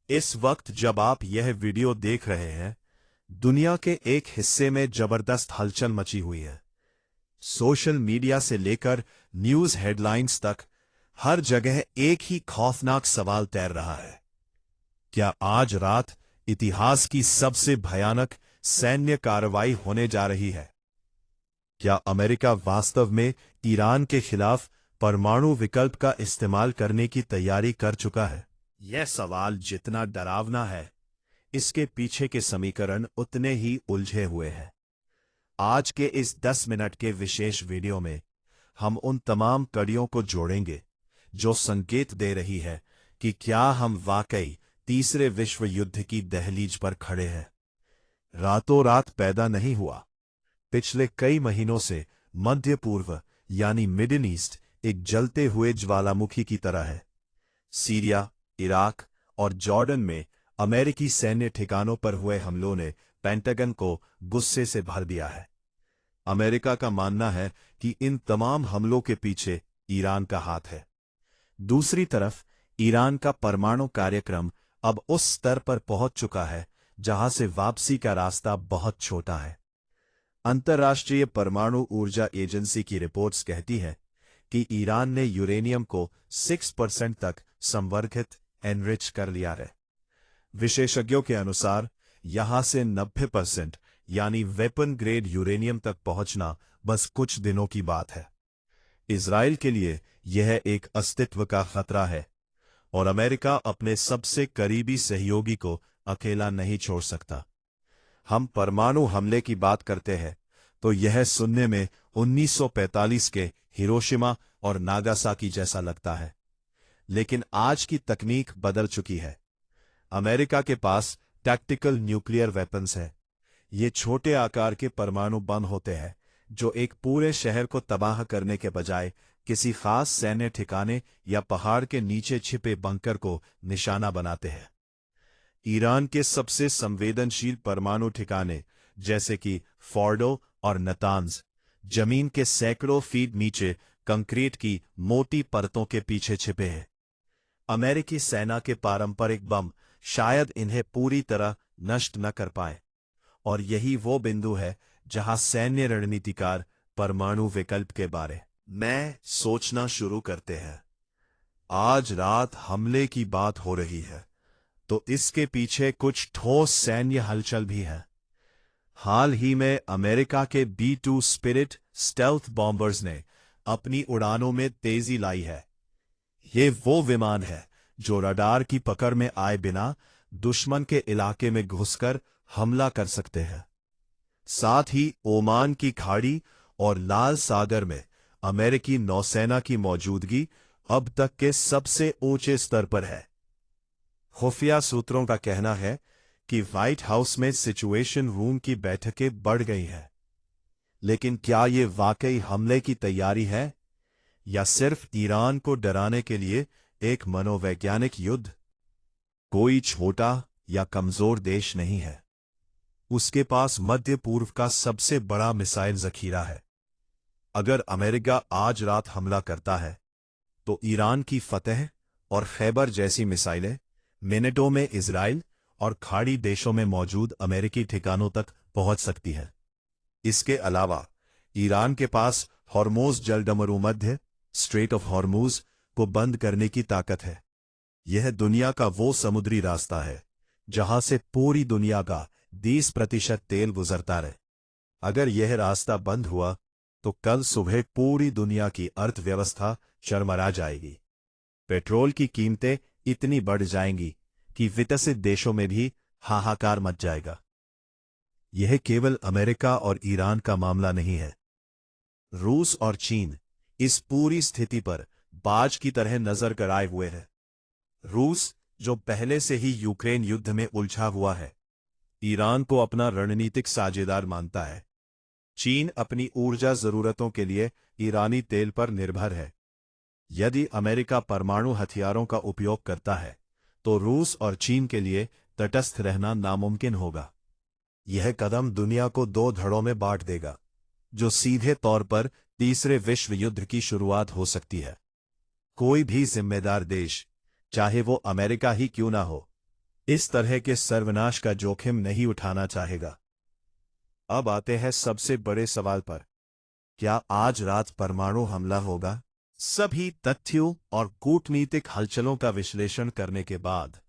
इस वक्त जब आप यह वीडियो देख रहे हैं, दुनिया के एक हिस्से में जबरदस्त हलचल मची हुई है। सोशल मीडिया से लेकर न्यूज हेडलाइंस तक हर जगह एक ही खौफनाक सवाल तैर रहा है। क्या आज रात इतिहास की सबसे भयानक सैन्य कार्रवाई होने जा रही है? क्या अमेरिका वास्तव में ईरान के खिलाफ परमाणु विकल्प का इस्तेमाल करने की तैयारी कर चुका है? यह सवाल जितना डरावना है, इसके पीछे के समीकरण उतने ही उलझे हुए हैं। आज के इस 10 मिनट के विशेष वीडियो में हम उन तमाम कड़ियों को जोड़ेंगे जो संकेत दे रही है कि क्या हम वाकई तीसरे विश्व युद्ध की दहलीज पर खड़े हैं। रातों रात पैदा नहीं हुआ। पिछले कई महीनों से मध्य पूर्व यानी मिडिल ईस्ट एक जलते हुए ज्वालामुखी की तरह है। सीरिया, इराक और जॉर्डन में अमेरिकी सैन्य ठिकानों पर हुए हमलों ने पेंटागन को गुस्से से भर दिया है। अमेरिका का मानना है कि इन तमाम हमलों के पीछे ईरान का हाथ है। दूसरी तरफ ईरान का परमाणु कार्यक्रम अब उस स्तर पर पहुंच चुका है जहां से वापसी का रास्ता बहुत छोटा है। अंतर्राष्ट्रीय परमाणु ऊर्जा एजेंसी की रिपोर्ट्स कहती है कि ईरान ने यूरेनियम को 6% तक संवर्धित एनरिच कर लिया है। विशेषज्ञों के अनुसार यहां से 90% यानी वेपन ग्रेड यूरेनियम तक पहुंचना बस कुछ दिनों की बात है। इजराइल के लिए यह एक अस्तित्व का खतरा है और अमेरिका अपने सबसे करीबी सहयोगी को अकेला नहीं छोड़ सकता। हम परमाणु हमले की बात करते हैं तो यह सुनने में 1945 के हिरोशिमा और नागासाकी जैसा लगता है, लेकिन आज की तकनीक बदल चुकी है। अमेरिका के पास टैक्टिकल न्यूक्लियर वेपन्स है। ये छोटे आकार के परमाणु बम होते हैं जो एक पूरे शहर को तबाह करने के बजाय किसी खास सैन्य ठिकाने या पहाड़ के नीचे छिपे बंकर को निशाना बनाते हैं। ईरान के सबसे संवेदनशील परमाणु ठिकाने जैसे कि फोर्डो और नतांज जमीन के सैकड़ों फीट नीचे कंक्रीट की मोटी परतों के पीछे छिपे हैं। अमेरिकी सेना के पारंपरिक बम शायद इन्हें पूरी तरह नष्ट न कर पाए, और यही वो बिंदु है जहां सैन्य रणनीतिकार परमाणु विकल्प के बारे में सोचना शुरू करते हैं। आज रात हमले की बात हो रही है तो इसके पीछे कुछ ठोस सैन्य हलचल भी है। हाल ही में अमेरिका के B-2 स्पिरिट स्टेल्थ बॉम्बर्स ने अपनी उड़ानों में तेजी लाई है। ये वो विमान है जो रडार की पकड़ में आए बिना दुश्मन के इलाके में घुसकर हमला कर सकते हैं। साथ ही ओमान की खाड़ी और लाल सागर में अमेरिकी नौसेना की मौजूदगी अब तक के सबसे ऊंचे स्तर पर है। खुफिया सूत्रों का कहना है कि व्हाइट हाउस में सिचुएशन रूम की बैठकें बढ़ गई हैं। लेकिन क्या ये वाकई हमले की तैयारी है या सिर्फ ईरान को डराने के लिए एक मनोवैज्ञानिक युद्ध? कोई छोटा या कमजोर देश नहीं है। उसके पास मध्य पूर्व का सबसे बड़ा मिसाइल जखीरा है। अगर अमेरिका आज रात हमला करता है तो ईरान की फतेह और खैबर जैसी मिसाइलें मिनटों में इजराइल और खाड़ी देशों में मौजूद अमेरिकी ठिकानों तक पहुंच सकती है। इसके अलावा ईरान के पास हॉर्मोज जलडमरू मध्य स्ट्रेट ऑफ हॉर्मूज को बंद करने की ताकत है। यह दुनिया का वो समुद्री रास्ता है जहां से पूरी दुनिया का 20% तेल गुजरता रहे। अगर यह रास्ता बंद हुआ तो कल सुबह पूरी दुनिया की अर्थव्यवस्था चरमरा जाएगी। पेट्रोल की कीमतें इतनी बढ़ जाएंगी कि विकसित देशों में भी हाहाकार मच जाएगा। यह केवल अमेरिका और ईरान का मामला नहीं है। रूस और चीन इस पूरी स्थिति पर बाज की तरह नजर गड़ाए हुए है। रूस, जो पहले से ही यूक्रेन युद्ध में उलझा हुआ है, ईरान को अपना रणनीतिक साझेदार मानता है। चीन अपनी ऊर्जा जरूरतों के लिए ईरानी तेल पर निर्भर है। यदि अमेरिका परमाणु हथियारों का उपयोग करता है तो रूस और चीन के लिए तटस्थ रहना नामुमकिन होगा। यह कदम दुनिया को दो धड़ों में बांट देगा, जो सीधे तौर पर तीसरे विश्व युद्ध की शुरुआत हो सकती है। कोई भी जिम्मेदार देश, चाहे वो अमेरिका ही क्यों ना हो, इस तरह के सर्वनाश का जोखिम नहीं उठाना चाहेगा। अब आते हैं सबसे बड़े सवाल पर, क्या आज रात परमाणु हमला होगा? सभी तथ्यों और कूटनीतिक हलचलों का विश्लेषण करने के बाद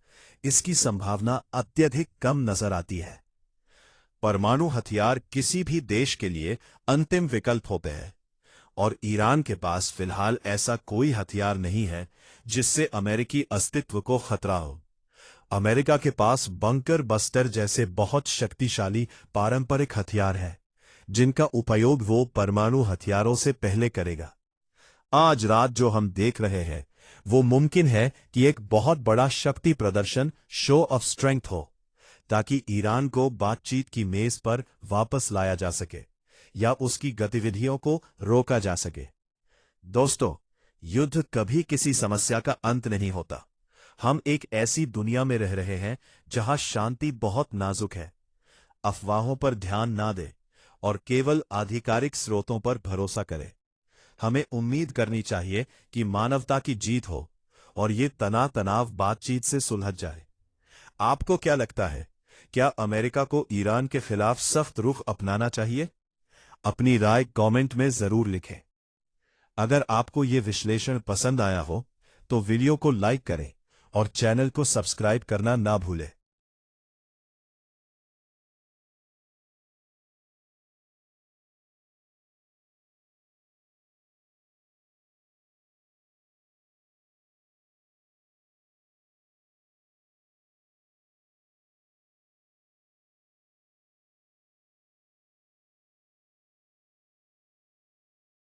इसकी संभावना अत्यधिक कम नजर आती है। परमाणु हथियार किसी भी देश के लिए अंतिम विकल्प होते हैं, और ईरान के पास फिलहाल ऐसा कोई हथियार नहीं है जिससे अमेरिकी अस्तित्व को खतरा हो। अमेरिका के पास बंकर बस्टर जैसे बहुत शक्तिशाली पारंपरिक हथियार हैं, जिनका उपयोग वो परमाणु हथियारों से पहले करेगा। आज रात जो हम देख रहे हैं वो मुमकिन है कि एक बहुत बड़ा शक्ति प्रदर्शन, शो ऑफ स्ट्रेंथ हो, ताकि ईरान को बातचीत की मेज पर वापस लाया जा सके या उसकी गतिविधियों को रोका जा सके। दोस्तों, युद्ध कभी किसी समस्या का अंत नहीं होता। हम एक ऐसी दुनिया में रह रहे हैं जहां शांति बहुत नाजुक है। अफवाहों पर ध्यान ना दे और केवल आधिकारिक स्रोतों पर भरोसा करें। हमें उम्मीद करनी चाहिए कि मानवता की जीत हो और ये तनाव बातचीत से सुलझ जाए। आपको क्या लगता है, क्या अमेरिका को ईरान के खिलाफ सख्त रुख अपनाना चाहिए? अपनी राय कमेंट में जरूर लिखें। अगर आपको ये विश्लेषण पसंद आया हो तो वीडियो को लाइक करें और चैनल को सब्सक्राइब करना ना भूलें।